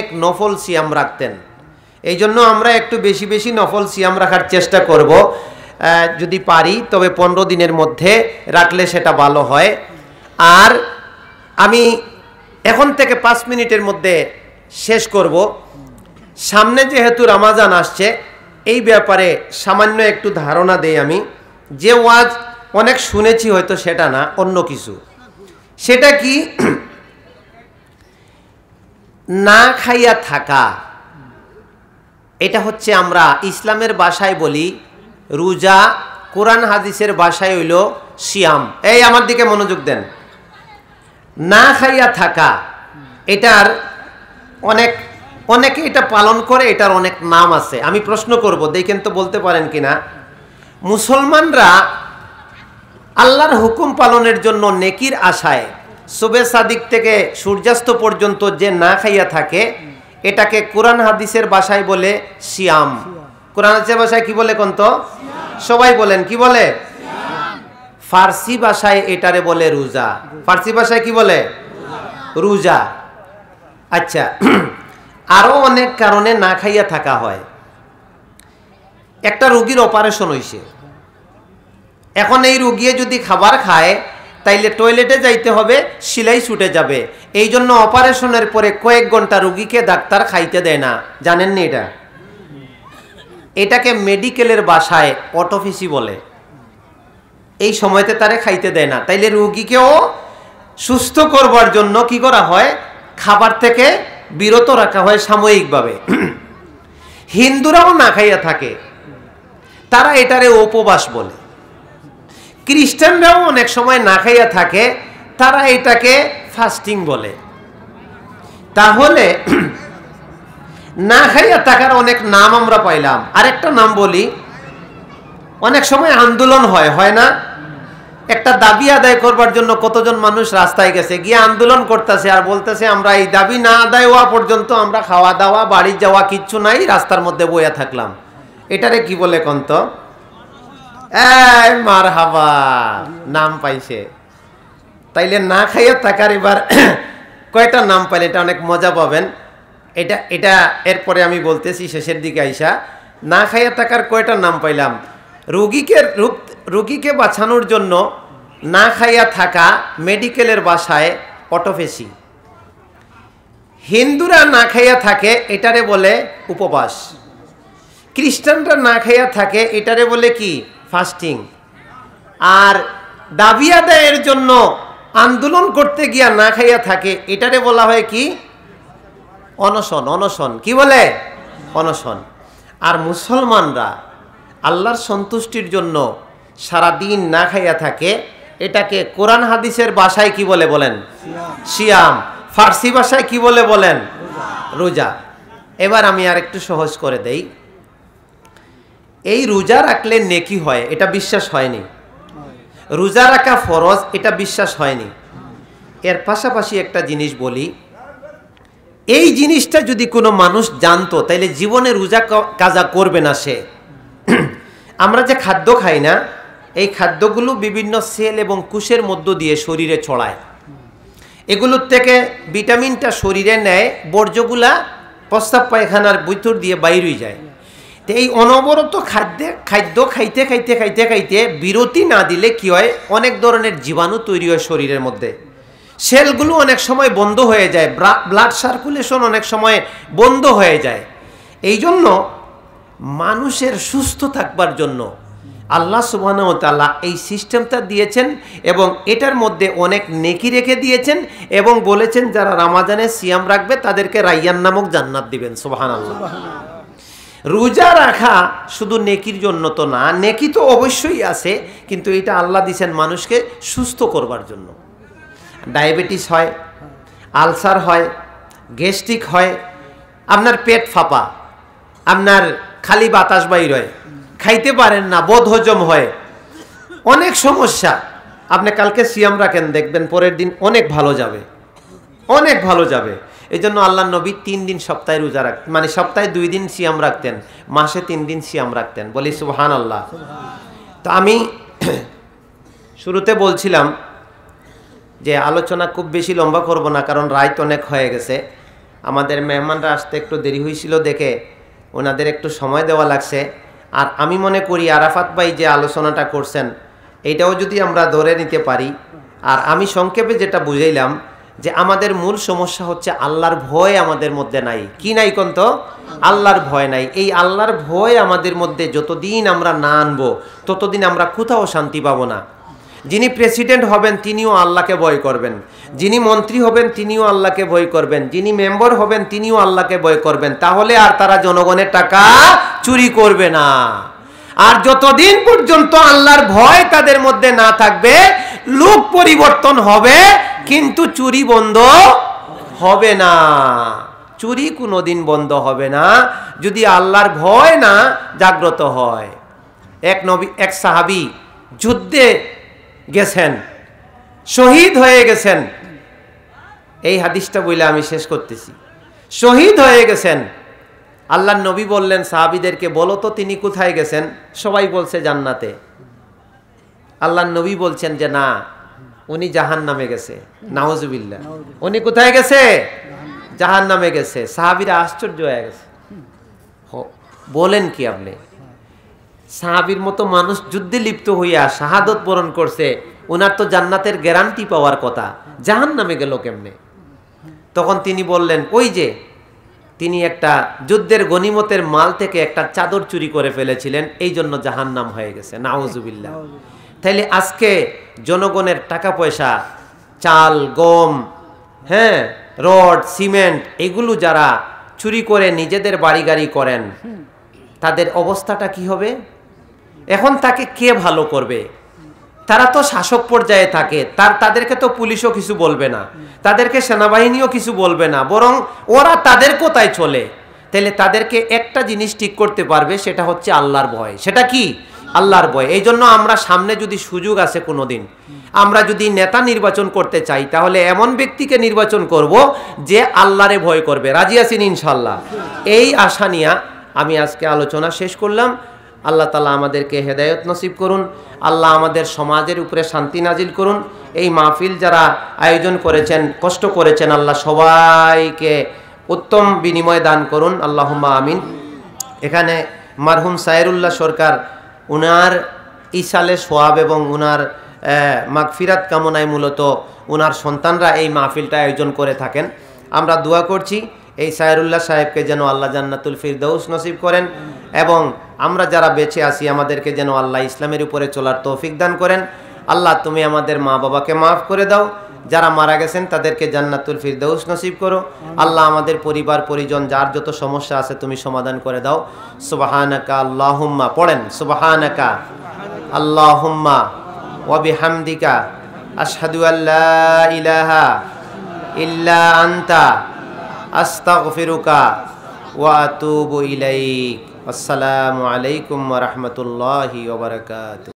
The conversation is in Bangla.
অনেক নফল সিয়াম রাখতেন। এই জন্য আমরা একটু বেশি বেশি নফল সিয়াম রাখার চেষ্টা করব, যদি পারি তবে 15 দিনের মধ্যে রাখলে সেটা ভালো হয়। আর আমি এখন থেকে 5 মিনিটের মধ্যে শেষ করব। সামনে যেহেতু রমজান আসছে, এই ব্যাপারে সামান্য একটু ধারণা দেই আমি। যে ওয়াজ অনেক শুনেছি হয়তো সেটা না, অন্য কিছু। সেটা কি? না খাইয়া থাকা, এটা হচ্ছে আমরা ইসলামের ভাষায় বলি রোজা, কোরআন হাদিসের ভাষায় হইল সিয়াম। এই আমার দিকে মনোযোগ দেন। না খাইয়া থাকা, এটার অনেকে এটা পালন করে, এটার অনেক নাম আছে। আমি প্রশ্ন করব, দেখেন তো বলতে পারেন কিনা। মুসলমানরা আল্লাহর হুকুম পালনের জন্য নেকির আশায় সুবে সাদিক থেকে সূর্যাস্ত পর্যন্ত যে না খাইয়া থাকে, এটাকে কোরআন হাদিসের ভাষায় বলে সিয়াম। কোরআন হাদিসের ভাষায় কি বলে কোন তো? সবাই বলেন, কি বলে? ফার্সি ভাষায় এটারে বলে রোজা। ফার্সি ভাষায় কি বলে? রোজা। আচ্ছা, আরো অনেক কারণে না খাইয়া থাকা হয়। একটা রোগীর অপারেশন হইছে, এখন এই রোগী যদি খাবার খায় তাইলে টয়লেটে যাইতে হবে, সিলাই ছুটে যাবে। এই জন্য অপারেশনের পরে কয়েক ঘন্টা রোগীকে ডাক্তার খাইতে দেয় না। জানেন নি এটা? এটাকে মেডিকেলের ভাষায় অটোফিসি বলে। এই সময়তে তারে খাইতে দেয় না। তাইলে রোগীকেও সুস্থ করবার জন্য কি করা হয়? খাবার থেকে বিরত রাখা হয় সাময়িকভাবে। হিন্দুরাও না খাইয়া থাকে, তারা এটারে উপবাস বলে। খ্রিস্টানরাও অনেক সময় না খাইয়া থাকে, তারা এটাকে ফাস্টিং বলে। তাহলে না খাইয়া থাকার অনেক নাম আমরা পাইলাম। আরেকটা নাম বলি, অনেক সময় আন্দোলন হয় না? একটা দাবি আদায় করবার জন্য কতজন মানুষ রাস্তায় গেছে, গিয়ে আন্দোলন করতেছে আর বলতেছে আমরা এই দাবি না আদায় হওয়া পর্যন্ত আমরা খাওয়া দাওয়া, বাড়ি যাওয়া কিচ্ছু নাই, রাস্তার মধ্যে বইয়া থাকলাম। এটারে কি বলে কন্ত? মারহাবা, নাম পাইছে। তাইলে না খাইয়া থাকার এবার কয়টা নাম পাইলে, এটা অনেক মজা পাবেন। এটা এরপরে আমি বলতেছি শেষের দিকে আইসা। না খাইয়া থাকার কয়টা নাম পাইলাম? রোগীকে বাঁচানোর জন্য না খাইয়া থাকা মেডিকেলের ভাষায় অটোফেসি। হিন্দুরা না খাইয়া থাকে, এটারে বলে উপবাস। খ্রিস্টানরা না খাইয়া থাকে, এটারে বলে কি? ফাস্টিং। আর দাবি আদায়ের জন্য আন্দোলন করতে গিয়া না খাইয়া থাকে, এটারে বলা হয় কি? অনশন। অনশন কি বলে? অনশন। আর মুসলমানরা আল্লাহর সন্তুষ্টির জন্য সারাদিন না খাইয়া থাকে, এটাকে কোরআন হাদিসের ভাষায় কি বলে বলেন? সিয়াম। ফার্সি ভাষায় কি বলে বলেন? রোজা। এবার আমি আর একটু সহজ করে দেই। এই রোজা রাখলে নেকি হয়, এটা বিশ্বাস হয়নি। রোজা রাখা ফরজ, এটা বিশ্বাস হয়নি। এর পাশাপাশি একটা জিনিস বলি, এই জিনিসটা যদি কোনো মানুষ জানতো তাইলে জীবনে রোজা কাজা করবে না সে। আমরা যে খাদ্য খাই না, এই খাদ্যগুলো বিভিন্ন সেল এবং কোষের মধ্য দিয়ে শরীরে ছড়ায়। এগুলোর থেকে ভিটামিনটা শরীরে নেয়, বর্জ্যগুলা প্রস্রাব পায়খানার ভিতর দিয়ে বাইরে যায়। তো এই অনবরত খাদ্য খাইতে খাইতে খাইতে খাইতে বিরতি না দিলে কি হয়? অনেক ধরনের জীবাণু তৈরি হয় শরীরের মধ্যে। সেলগুলো অনেক সময় বন্ধ হয়ে যায়, ব্লাড সার্কুলেশন অনেক সময় বন্ধ হয়ে যায়। এই জন্য মানুষের সুস্থ থাকবার জন্য আল্লাহ সুবহানাহু ওয়া তাআলা এই সিস্টেমটা দিয়েছেন এবং এটার মধ্যে অনেক নেকি রেখে দিয়েছেন এবং বলেছেন যারা রমজানে সিয়াম রাখবে তাদেরকে রাইয়ান নামক জান্নাত দিবেন। সুবহানাল্লাহ। রোজা রাখা শুধু নেকির জন্য তো না, নেকি তো অবশ্যই আছে, কিন্তু এটা আল্লাহ দিয়েছেন মানুষকে সুস্থ করবার জন্য। ডায়াবেটিস হয়, আলসার হয়, গ্যাস্ট্রিক হয়, আপনার পেট ফাঁপা, আপনার খালি বাতাস বাইর হয়, খাইতে পারেন না, বদহজম হয়, অনেক সমস্যা। আপনি কালকে সিয়াম রাখেন, দেখবেন পরের দিন অনেক ভালো যাবে, অনেক ভালো যাবে। এই জন্য আল্লাহ নবী 3 দিন সপ্তাহে রোজা রাখতেন, মানে সপ্তাহে 2 দিন সিয়াম রাখতেন, মাসে 3 দিন সিয়াম রাখতেন। বলি সুবহানাল্লাহ। তো আমি শুরুতে বলছিলাম যে আলোচনা খুব বেশি লম্বা করব না, কারণ রাত অনেক হয়ে গেছে। আমাদের মেহমানরা আসতে একটু দেরি হয়েছিল দেখে ওনাদের একটু সময় দেওয়া লাগছে। আর আমি মনে করি আরাফাত ভাই যে আলোচনাটা করছেন এইটাও যদি আমরা ধরে নিতে পারি, আর আমি সংক্ষেপে যেটা বুঝাইলাম যে আমাদের মূল সমস্যা হচ্ছে আল্লাহর ভয় আমাদের মধ্যে নাই। কি নাই কোন তো? আল্লাহর ভয় নাই। এই আল্লাহর ভয় আমাদের মধ্যে যতদিন আমরা না আনবো ততদিন আমরা কোথাও শান্তি পাবো না। যিনি প্রেসিডেন্ট হবেন তিনিও আল্লাহকে ভয় করবেন, যিনি মন্ত্রী হবেন তিনিও আল্লাহকে ভয় করবেন, যিনি মেম্বার হবেন তিনিও আল্লাহকে ভয় করবেন, তাহলে আর তারা জনগণের টাকা চুরি করবে না। আর যতদিন পর্যন্ত আল্লাহর ভয় তাদের মধ্যে না থাকবে লোক পরিবর্তন হবে কিন্তু চুরি বন্ধ হবে না। চুরি কোনোদিন বন্ধ হবে না যদি আল্লাহর ভয় না জাগ্রত হয়। এক সাহাবী যুদ্ধে গেছেন, শহীদ হয়ে গেছেন। এই হাদিসটা বলে আমি শেষ করতেছি। শহীদ হয়ে গেছেন। আল্লাহর নবী বললেন সাহাবীদেরকে, বলো তো তিনি কোথায় গেছেন? সবাই বলছে জান্নাতে। আল্লাহর নবী বলছেন যে না, উনি জাহান্নামে গেছে। নাউজুবিল্লাহ। উনি কোথায় গেছে? জাহান্নামে গেছে। সাহাবীরা আশ্চর্য হয়ে গেছে। বলেন কি আপনি? সাহাবীর মতো মানুষ যুদ্ধে লিপ্ত হইয়া শাহাদত বরণ করছে, ওনার তো জান্নাতের গ্যারান্টি পাওয়ার কথা, জাহান্নামে গেল কেমনে? তখন তিনি বললেন, ওই যে তিনি একটা যুদ্ধের গনিমতের মাল থেকে একটা চাদর চুরি করে ফেলেছিলেন, এই জন্য জাহান্নাম হয়ে গেছে। নাউজুবিল্লাহ। তাইলে আজকে জনগণের টাকা পয়সা, চাল, গম, হ্যাঁ, রড, সিমেন্ট, এগুলো যারা চুরি করে নিজেদের বাড়ি গাড়ি করেন তাদের অবস্থাটা কি হবে? এখন তাকে কে ভালো করবে? তারা তো শাসক পর্যায়ে থাকে, তাদেরকে তো পুলিশও কিছু বলবে না, তাদেরকে সেনাবাহিনীও কিছু বলবে না, বরং ওরা তাদের কোথায় চলে। তাহলে তাদেরকে একটা জিনিস ঠিক করতে পারবে, সেটা হচ্ছে আল্লাহর ভয়। সেটা কি? আল্লাহর ভয়। এই জন্য আমরা সামনে যদি সুযোগ আছে কোনোদিন, আমরা যদি নেতা নির্বাচন করতে চাই তাহলে এমন ব্যক্তিকে নির্বাচন করব যে আল্লাহরে ভয় করবে। রাজি আছেন ইনশাল্লাহ? এই আশা নিয়ে আমি আজকে আলোচনা শেষ করলাম। আল্লাহ তাআলা আমাদেরকে হেদায়েত নসিব করুন। আল্লাহ আমাদের সমাজের উপরে শান্তি নাজিল করুন। এই মাহফিল যারা আয়োজন করেছেন, কষ্ট করেছেন, আল্লাহ সবাইকে উত্তম বিনিময় দান করুন। আল্লাহুম্মা আমিন। এখানে মারহুম সাইরুল্লাহ সরকার, উনার ইসালে সোয়াব এবং উনার মাগফিরাত কামনায় মূলত উনার সন্তানরা এই মাহফিলটা আয়োজন করে থাকেন। আমরা দোয়া করছি এই সাইরুল্লাহ সাহেবকে যেন আল্লাহ জান্নাতুল ফিরদাউস নসিব করেন, এবং আমরা যারা বেঁচে আছি আমাদেরকে যেন আল্লাহ ইসলামের উপরে চলার তৌফিক দান করেন। আল্লাহ তুমি আমাদের মা বাবাকে মাফ করে দাও, যারা মারা গেছেন তাদেরকে জান্নাতুল ফিরদাউস নসিব করো। আল্লাহ আমাদের পরিবার পরিজন যার যত সমস্যা আছে তুমি সমাধান করে দাও। সুবহানাকা আল্লাহুম্মা, পড়েন সুবহানাকা আল্লাহুম্মা ওয়া বিহামদিকা আশহাদু আল্লা ইলাহা ইল্লা আনতা আস্তাগফিরুকা ওয়া আতুবু ইলাইক। আসসালামু আলাইকুম ওয়া রাহমাতুল্লাহি ওয়া বারাকাতুহু।